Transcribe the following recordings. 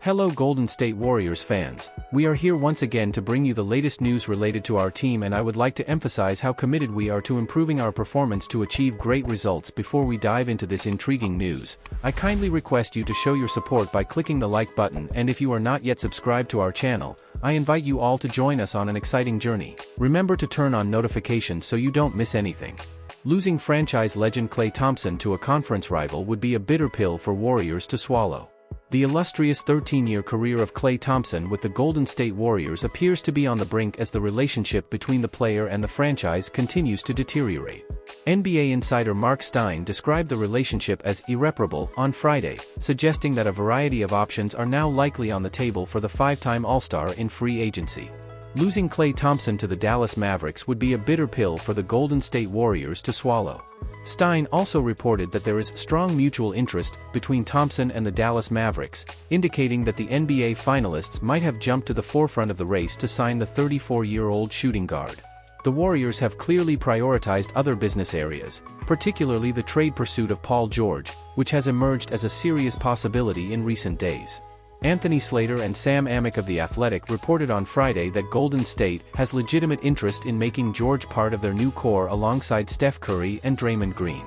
Hello Golden State Warriors fans, we are here once again to bring you the latest news related to our team, and I would like to emphasize how committed we are to improving our performance to achieve great results. Before we dive into this intriguing news, I kindly request you to show your support by clicking the like button, and if you are not yet subscribed to our channel, I invite you all to join us on an exciting journey. Remember to turn on notifications so you don't miss anything. Losing franchise legend Klay Thompson to a conference rival would be a bitter pill for Warriors to swallow. The illustrious 13-year career of Klay Thompson with the Golden State Warriors appears to be on the brink as the relationship between the player and the franchise continues to deteriorate. NBA insider Mark Stein described the relationship as irreparable on Friday, suggesting that a variety of options are now likely on the table for the five-time All-Star in free agency. Losing Klay Thompson to the Dallas Mavericks would be a bitter pill for the Golden State Warriors to swallow. Stein also reported that there is strong mutual interest between Thompson and the Dallas Mavericks, indicating that the NBA finalists might have jumped to the forefront of the race to sign the 34-year-old shooting guard. The Warriors have clearly prioritized other business areas, particularly the trade pursuit of Paul George, which has emerged as a serious possibility in recent days. Anthony Slater and Sam Amick of The Athletic reported on Friday that Golden State has legitimate interest in making George part of their new core alongside Steph Curry and Draymond Green.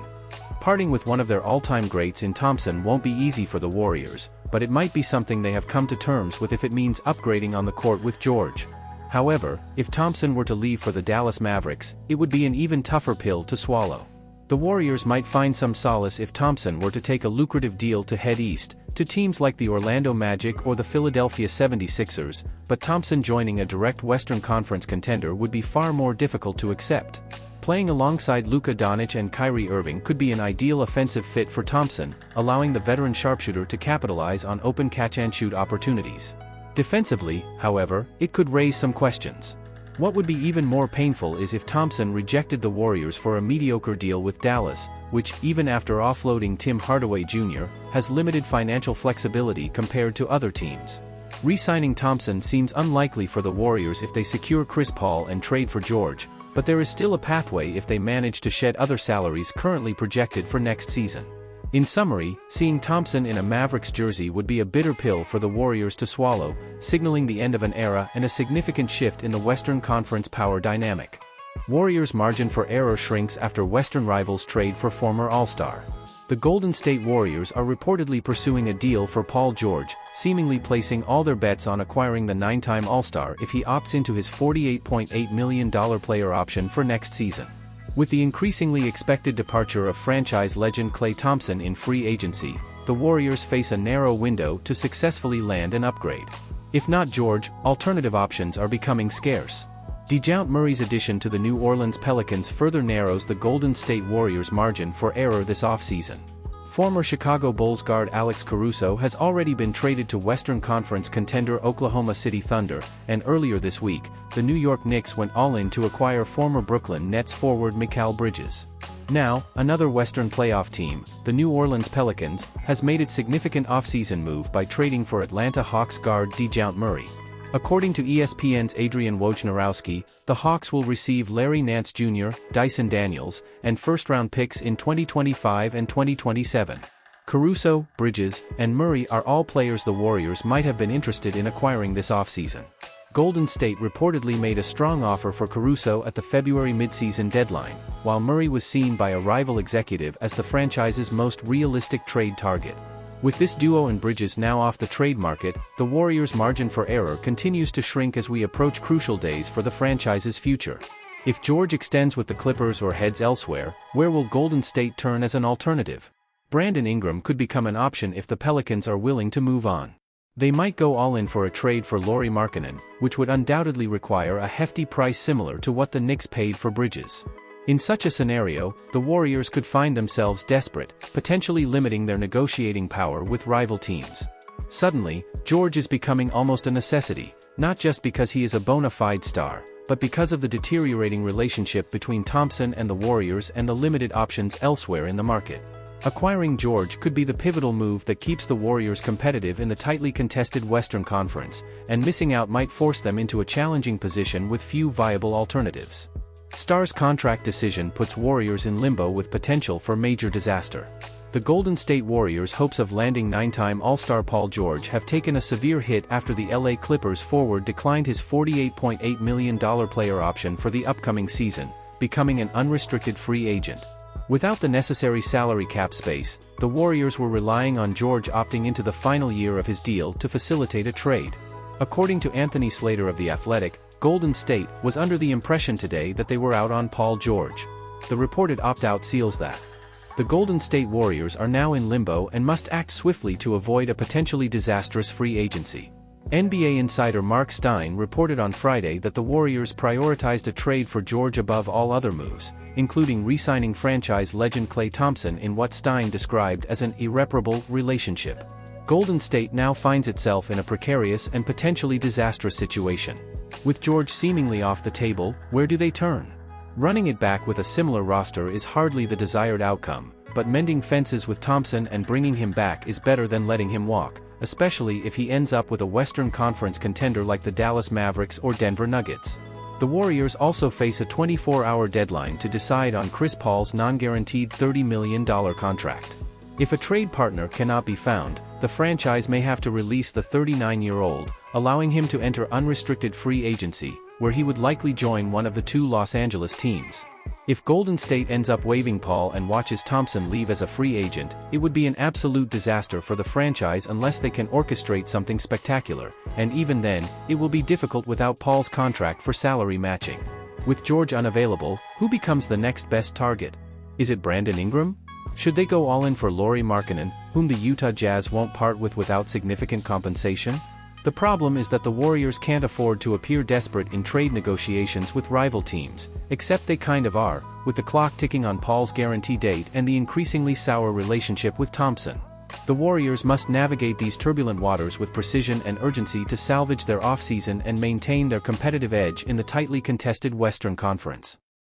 Parting with one of their all-time greats in Thompson won't be easy for the Warriors, but it might be something they have come to terms with if it means upgrading on the court with George. However, if Thompson were to leave for the Dallas Mavericks, it would be an even tougher pill to swallow. The Warriors might find some solace if Thompson were to take a lucrative deal to head east, to teams like the Orlando Magic or the Philadelphia 76ers, but Thompson joining a direct Western Conference contender would be far more difficult to accept. Playing alongside Luka Doncic and Kyrie Irving could be an ideal offensive fit for Thompson, allowing the veteran sharpshooter to capitalize on open catch-and-shoot opportunities. Defensively, however, it could raise some questions. What would be even more painful is if Thompson rejected the Warriors for a mediocre deal with Dallas, which, even after offloading Tim Hardaway Jr., has limited financial flexibility compared to other teams. Re-signing Thompson seems unlikely for the Warriors if they secure Chris Paul and trade for George, but there is still a pathway if they manage to shed other salaries currently projected for next season. In summary, seeing Thompson in a Mavericks jersey would be a bitter pill for the Warriors to swallow, signaling the end of an era and a significant shift in the Western Conference power dynamic. Warriors' margin for error shrinks after Western rivals trade for former All-Star. The Golden State Warriors are reportedly pursuing a deal for Paul George, seemingly placing all their bets on acquiring the nine-time All-Star if he opts into his $48.8 million player option for next season. With the increasingly expected departure of franchise legend Klay Thompson in free agency, the Warriors face a narrow window to successfully land an upgrade. If not George, alternative options are becoming scarce. DeJounte Murray's addition to the New Orleans Pelicans further narrows the Golden State Warriors' margin for error this offseason. Former Chicago Bulls guard Alex Caruso has already been traded to Western Conference contender Oklahoma City Thunder, and earlier this week, the New York Knicks went all-in to acquire former Brooklyn Nets forward Mikal Bridges. Now, another Western playoff team, the New Orleans Pelicans, has made its significant offseason move by trading for Atlanta Hawks guard DeJounte Murray. According to ESPN's Adrian Wojnarowski, the Hawks will receive Larry Nance Jr., Dyson Daniels, and first-round picks in 2025 and 2027. Caruso, Bridges, and Murray are all players the Warriors might have been interested in acquiring this offseason. Golden State reportedly made a strong offer for Caruso at the February midseason deadline, while Murray was seen by a rival executive as the franchise's most realistic trade target. With this duo and Bridges now off the trade market, the Warriors' margin for error continues to shrink as we approach crucial days for the franchise's future. If George extends with the Clippers or heads elsewhere, where will Golden State turn as an alternative? Brandon Ingram could become an option if the Pelicans are willing to move on. They might go all in for a trade for Lauri Markkanen, which would undoubtedly require a hefty price similar to what the Knicks paid for Bridges. In such a scenario, the Warriors could find themselves desperate, potentially limiting their negotiating power with rival teams. Suddenly, George is becoming almost a necessity, not just because he is a bona fide star, but because of the deteriorating relationship between Thompson and the Warriors and the limited options elsewhere in the market. Acquiring George could be the pivotal move that keeps the Warriors competitive in the tightly contested Western Conference, and missing out might force them into a challenging position with few viable alternatives. Star's contract decision puts Warriors in limbo with potential for major disaster. The Golden State Warriors' hopes of landing 9-time All-Star Paul George have taken a severe hit after the LA Clippers forward declined his $48.8 million player option for the upcoming season, becoming an unrestricted free agent. Without the necessary salary cap space, the Warriors were relying on George opting into the final year of his deal to facilitate a trade. According to Anthony Slater of The Athletic, Golden State was under the impression today that they were out on Paul George. The reported opt-out seals that. The Golden State Warriors are now in limbo and must act swiftly to avoid a potentially disastrous free agency. NBA insider Mark Stein reported on Friday that the Warriors prioritized a trade for George above all other moves, including re-signing franchise legend Klay Thompson in what Stein described as an irreparable relationship. Golden State now finds itself in a precarious and potentially disastrous situation. With George seemingly off the table, where do they turn? Running it back with a similar roster is hardly the desired outcome, but mending fences with Thompson and bringing him back is better than letting him walk, especially if he ends up with a Western Conference contender like the Dallas Mavericks or Denver Nuggets. The Warriors also face a 24-hour deadline to decide on Chris Paul's non-guaranteed $30 million contract. If a trade partner cannot be found, the franchise may have to release the 39-year-old, allowing him to enter unrestricted free agency, where he would likely join one of the two Los Angeles teams. If Golden State ends up waiving Paul and watches Thompson leave as a free agent, it would be an absolute disaster for the franchise unless they can orchestrate something spectacular, and even then, it will be difficult without Paul's contract for salary matching. With George unavailable, who becomes the next best target? Is it Brandon Ingram? Should they go all in for Lauri Markkanen, whom the Utah Jazz won't part with without significant compensation? The problem is that the Warriors can't afford to appear desperate in trade negotiations with rival teams, except they kind of are, with the clock ticking on Paul's guarantee date and the increasingly sour relationship with Thompson. The Warriors must navigate these turbulent waters with precision and urgency to salvage their offseason and maintain their competitive edge in the tightly contested Western Conference.